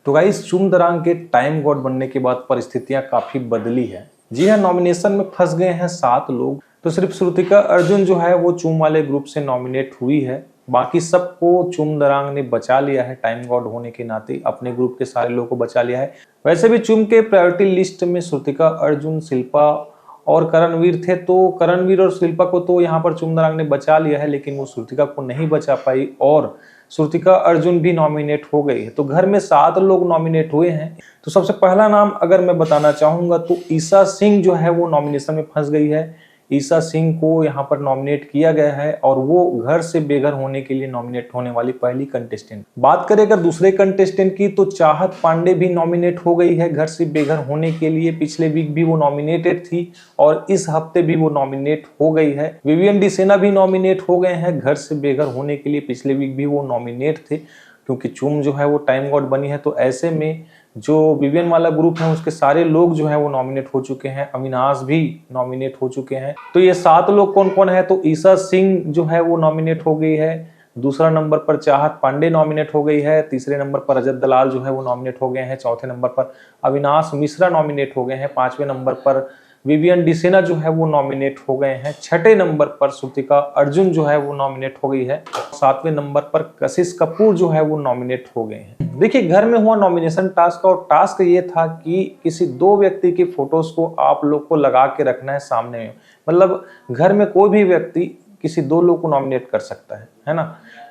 तो गाइस चुम दरांग के टाइम गॉड बनने के बाद परिस्थितियां काफी बदली है। जी हाँ, नॉमिनेशन में फंस गए हैं 7 लोग। तो सिर्फ श्रुतिका अर्जुन जो है वो चुम वाले ग्रुप से नॉमिनेट हुई है, बाकी सबको चुम दरांग ने बचा लिया है। टाइम गॉड होने के नाते अपने ग्रुप के सारे लोगों को बचा लिया है। वैसे भी चुम के प्रायोरिटी लिस्ट में श्रुतिका अर्जुन, शिल्पा और करणवीर थे, तो करणवीर और शिल्पा को तो यहाँ पर चुम दरांग ने बचा लिया है, लेकिन वो श्रुतिका को नहीं बचा पाई और श्रुतिका अर्जुन भी नॉमिनेट हो गई है। तो घर में 7 लोग नॉमिनेट हुए हैं। तो सबसे पहला नाम अगर मैं बताना चाहूंगा तो ईशा सिंह जो है वो नॉमिनेशन में फंस गई है। ईशा सिंह को यहाँ पर नॉमिनेट किया गया है और वो घर से बेघर होने के लिए नॉमिनेट होने वाली पहली कंटेस्टेंट। बात करें अगर दूसरे कंटेस्टेंट की तो चाहत पांडे भी नॉमिनेट हो गई है घर से बेघर होने के लिए। पिछले वीक भी वो नॉमिनेटेड थी और इस हफ्ते भी वो नॉमिनेट हो गई है। विवियन डिसेना भी नॉमिनेट हो गए हैं घर से बेघर होने के लिए। पिछले वीक भी वो नॉमिनेट थे क्योंकि चुम जो है वो टाइम गॉड बनी है। तो ऐसे में जो विवियन वाला ग्रुप है उसके सारे लोग जो है वो नॉमिनेट हो चुके हैं। अविनाश भी नॉमिनेट हो चुके हैं। तो ये 7 लोग कौन कौन है? तो ईशा सिंह जो है वो नॉमिनेट हो गई है। दूसरा नंबर पर चाहत पांडे नॉमिनेट हो गई है। तीसरे नंबर पर रजत दलाल जो है वो नॉमिनेट हो गए हैं। चौथे नंबर पर अविनाश मिश्रा नॉमिनेट हो गए हैं। 5वें नंबर पर विवियन डिसेना जो है वो नॉमिनेट हो गए हैं। 6ठे नंबर पर श्रुतिका अर्जुन जो है वो नॉमिनेट हो गई है। 7वें नंबर पर कशिश कपूर जो है वो नॉमिनेट हो गए हैं। देखिए, घर में हुआ नॉमिनेशन टास्क और टास्क ये था कि किसी 2 व्यक्ति की फोटोज को आप लोग को लगा के रखना है सामने में। मतलब घर में कोई भी व्यक्ति किसी 2 लोग को नॉमिनेट कर सकता है ना।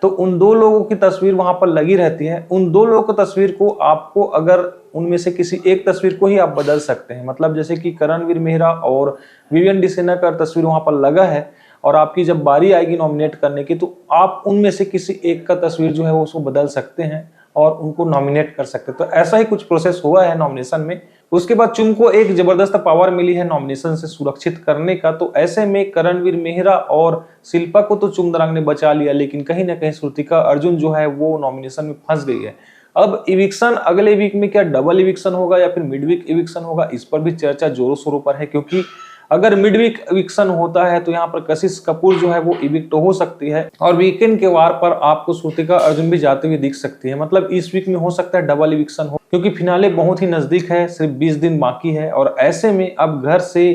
तो उन 2 लोगों की तस्वीर वहां पर लगी रहती है। उन 2 लोगों की तस्वीर को आपको अगर उनमें से किसी एक तस्वीर को ही आप बदल सकते हैं। मतलब जैसे कि करणवीर मेहरा और विवियन डिसेना का तस्वीर वहां पर लगा है और आपकी जब बारी आएगी नॉमिनेट करने की तो आप उनमें से किसी एक का तस्वीर जो है वो उसको बदल सकते हैं और उनको नॉमिनेट कर सकते हैं। तो ऐसा ही कुछ प्रोसेस हुआ है नॉमिनेशन में। उसके बाद चुम को एक जबरदस्त पावर मिली है नॉमिनेशन से सुरक्षित करने का। तो ऐसे में करणवीर मेहरा और शिल्पा को तो चुम दरांग ने बचा लिया, लेकिन कहीं ना कहीं श्रुतिका अर्जुन जो है वो नॉमिनेशन में फंस गई है। अब इविक्शन अगले वीक में क्या डबल इविक्शन होगा या फिर मिड वीक इविक्शन होगा, इस पर भी चर्चा जोरों शोरों पर है। क्योंकि अगर मिड वीक इविक्शन होता है तो यहाँ पर कशिश कपूर जो है वो इविक्ट हो सकती है और वीकेंड के वार पर आपको श्रुतिका अर्जुन भी जाते हुए दिख सकती है। मतलब इस वीक में हो सकता है डबल इविक्शन हो, क्योंकि फिनाले बहुत ही नजदीक है, सिर्फ 20 दिन बाकी है। और ऐसे में अब घर से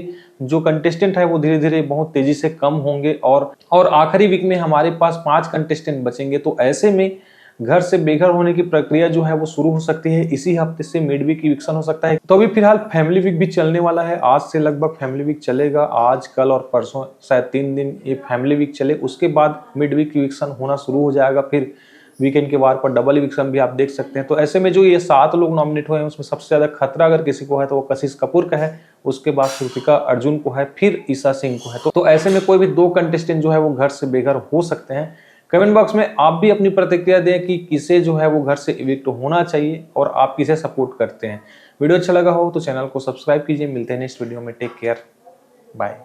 जो कंटेस्टेंट है वो धीरे धीरे बहुत तेजी से कम होंगे और आखिरी वीक में हमारे पास 5 कंटेस्टेंट बचेंगे। तो ऐसे में घर से बेघर होने की प्रक्रिया जो है वो शुरू हो सकती है। इसी हफ्ते से मिड वीक इविक्शन हो सकता है। तो अभी फिलहाल फैमिली वीक भी चलने वाला है। आज से लगभग फैमिली वीक चलेगा। आज, कल और परसों शायद 3 दिन ये फैमिली वीक चले। उसके बाद मिड वीक इविक्शन होना शुरू हो जाएगा। फिर वीकेंड के वार पर डबल इविक्शन भी आप देख सकते हैं। तो ऐसे में जो ये 7 लोग नॉमिनेट हुए हैं उसमें सबसे ज्यादा खतरा अगर किसी को है तो वो कशिश कपूर का है। उसके बाद श्रुतिका अर्जुन को है, फिर ईशा सिंह को है। तो ऐसे में कोई भी 2 कंटेस्टेंट जो है वो घर से बेघर हो सकते हैं। कमेंट बॉक्स में आप भी अपनी प्रतिक्रिया दें कि किसे जो है वो घर से इविक्ट होना चाहिए और आप किसे सपोर्ट करते हैं। वीडियो अच्छा लगा हो तो चैनल को सब्सक्राइब कीजिए। मिलते हैं नेक्स्ट वीडियो में। Take care, bye.